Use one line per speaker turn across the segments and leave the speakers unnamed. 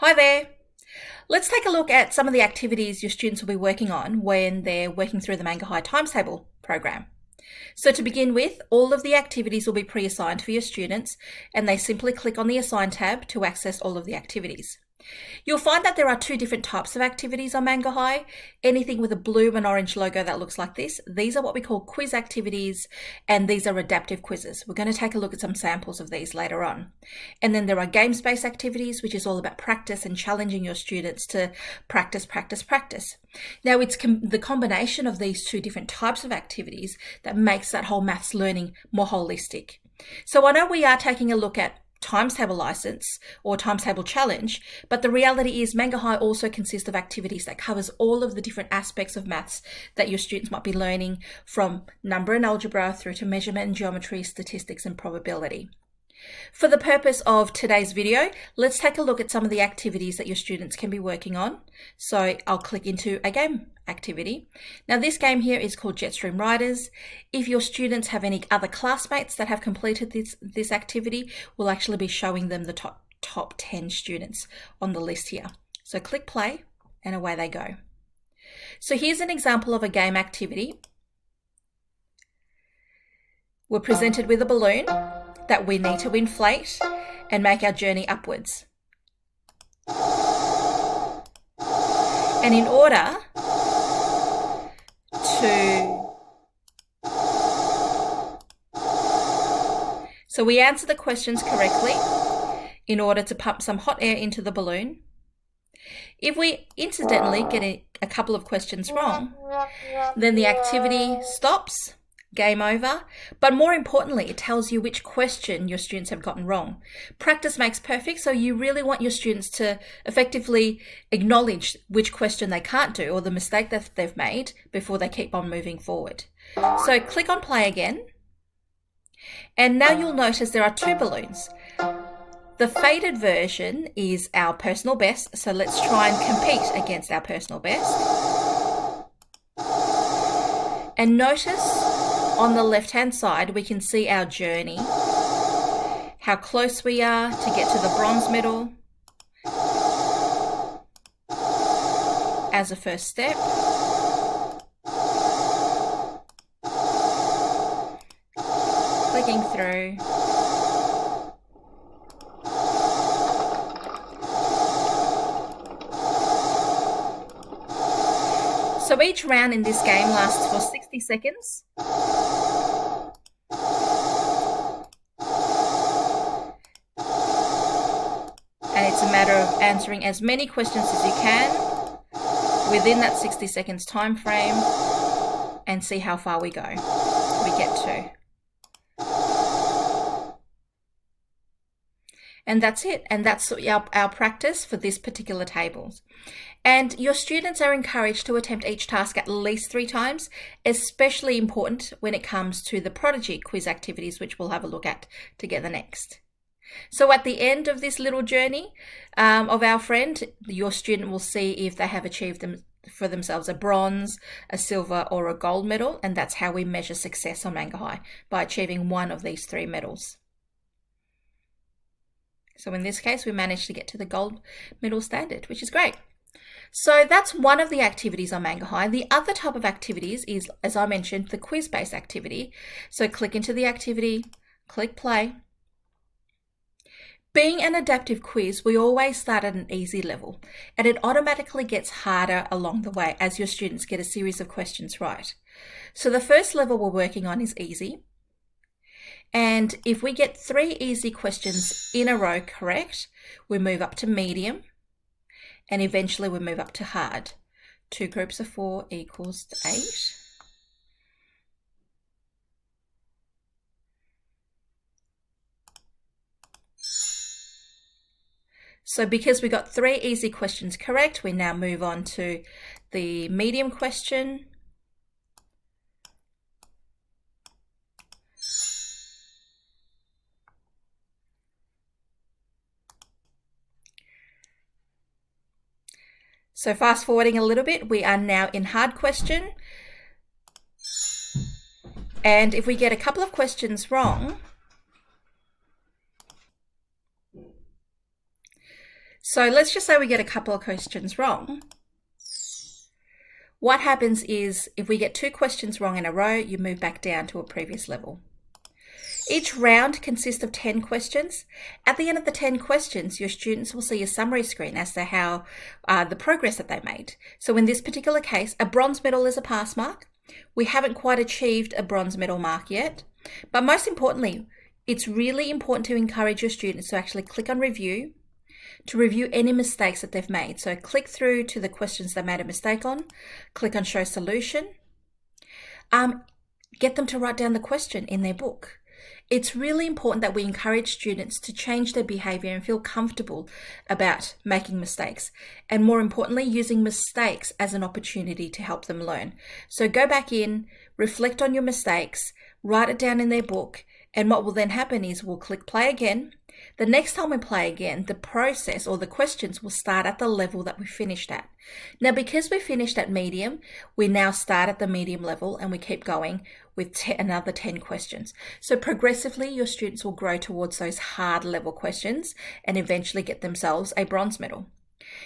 Hi there. Let's take a look at some of the activities your students will be working on when they're working through the Mangahigh Times Table program. So to begin with, all of the activities will be pre-assigned for your students, and they simply click on the Assign tab to access all of the activities. You'll find that there are two different types of activities on Mangahigh. Anything with a blue and orange logo that looks like this, these are what we call quiz activities, and these are adaptive quizzes. We're going to take a look at some samples of these later on. And then there are games-based activities, which is all about practice and challenging your students to practice, practice, practice. Now, it's the combination of these two different types of activities that makes that whole maths learning more holistic. So I know we are taking a look at times table license or times table challenge, but the reality is Mangahigh also consists of activities that covers all of the different aspects of maths that your students might be learning, from number and algebra through to measurement and geometry, statistics and probability. For the purpose of today's video, let's take a look at some of the activities that your students can be working on. So I'll click into a game activity. Now this game here is called Jetstream Riders. If your students have any other classmates that have completed this activity, we'll actually be showing them the top 10 students on the list here. So click play and away they go. So here's an example of a game activity. We're presented with a balloon that we need to inflate and make our journey upwards. And in order so we answer the questions correctly in order to pump some hot air into the balloon. If we incidentally get a couple of questions wrong, then the activity stops. Game over. But more importantly, it tells you which question your students have gotten wrong. Practice makes perfect, so you really want your students to effectively acknowledge which question they can't do or the mistake that they've made before they keep on moving forward. So click on play again. And now you'll notice there are two balloons. The faded version is our personal best, so let's try and compete against our personal best. And notice on the left-hand side, we can see our journey, how close we are to get to the bronze medal as a first step. Clicking through. So each round in this game lasts for 60 seconds. And it's a matter of answering as many questions as you can within that 60 seconds time frame and see how far we get to. And that's it. And that's our practice for this particular tables. And your students are encouraged to attempt each task at least 3 times, especially important when it comes to the Prodigy quiz activities, which we'll have a look at together next. So at the end of this little journey of our friend, your student will see if they have achieved for themselves a bronze, a silver or a gold medal, and that's how we measure success on Mangahigh, by achieving one of these 3 medals. So in this case, we managed to get to the gold medal standard, which is great. So that's one of the activities on Mangahigh. The other type of activities is, as I mentioned, the quiz-based activity. So click into the activity, click play. Being an adaptive quiz, we always start at an easy level, and it automatically gets harder along the way as your students get a series of questions right. So the first level we're working on is easy. And if we get 3 easy questions in a row correct, we move up to medium, and eventually we move up to hard. 2 groups of 4 equals 8. So because we got 3 easy questions correct, we now move on to the medium question. So fast forwarding a little bit, we are now in hard question. And if we get a couple of questions wrong, So let's just say we get a couple of questions wrong. What happens is if we get 2 questions wrong in a row, you move back down to a previous level. Each round consists of 10 questions. At the end of the 10 questions, your students will see a summary screen as to how the progress that they made. So in this particular case, a bronze medal is a pass mark. We haven't quite achieved a bronze medal mark yet. But most importantly, it's really important to encourage your students to actually click on review, to review any mistakes that they've made. So click through to the questions they made a mistake on, click on show solution, get them to write down the question in their book. It's really important that we encourage students to change their behavior and feel comfortable about making mistakes, and more importantly, using mistakes as an opportunity to help them learn. So go back in, reflect on your mistakes, write it down in their book, and what will then happen is we'll click play again. The next time we play again, the process or the questions will start at the level that we finished at. Now, because we finished at medium, we now start at the medium level and we keep going with another 10 questions. So progressively, your students will grow towards those hard level questions and eventually get themselves a bronze medal.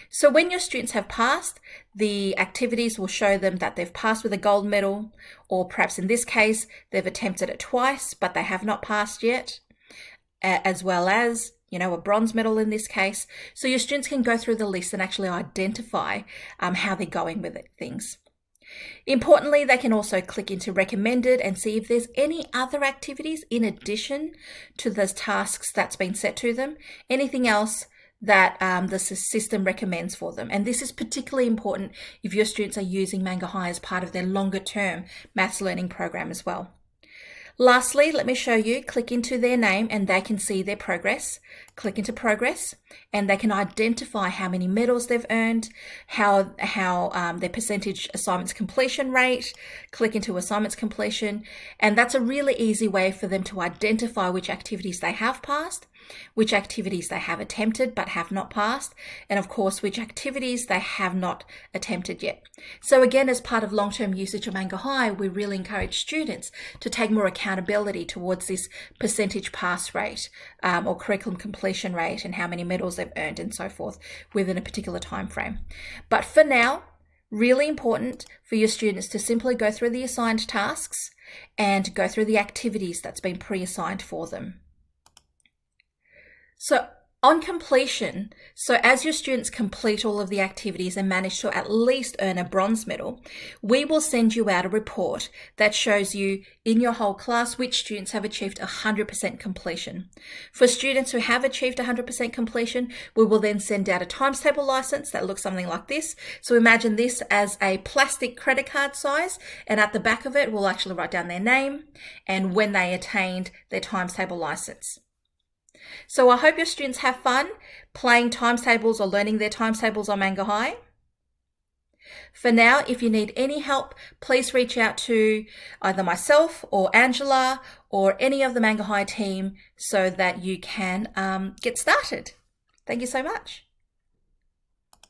So when your students have passed, the activities will show them that they've passed with a gold medal, or perhaps in this case, they've attempted it twice, but they have not passed yet, as well as, a bronze medal in this case. So your students can go through the list and actually identify how they're going with things. Importantly, they can also click into recommended and see if there's any other activities in addition to those tasks that's been set to them, anything else that the system recommends for them. And this is particularly important if your students are using Mangahigh as part of their longer term maths learning program as well. Lastly, let me show you, click into their name and they can see their progress. Click into progress and they can identify how many medals they've earned, how their percentage assignments completion rate, click into assignments completion. And that's a really easy way for them to identify which activities they have passed, which activities they have attempted but have not passed, and of course, which activities they have not attempted yet. So again, as part of long-term usage of Mangahigh, we really encourage students to take more accountability towards this percentage pass rate or curriculum completion rate and how many medals they've earned and so forth within a particular time frame. But for now, really important for your students to simply go through the assigned tasks and go through the activities that's been pre-assigned for them. So on completion, so as your students complete all of the activities and manage to at least earn a bronze medal, we will send you out a report that shows you in your whole class which students have achieved 100% completion. For students who have achieved 100% completion, we will then send out a times table license that looks something like this. So imagine this as a plastic credit card size, and at the back of it, we'll actually write down their name and when they attained their times table license. So I hope your students have fun playing times tables or learning their times tables on Mangahigh. For now, if you need any help, please reach out to either myself or Angela or any of the Mangahigh team so that you can get started. Thank you so much.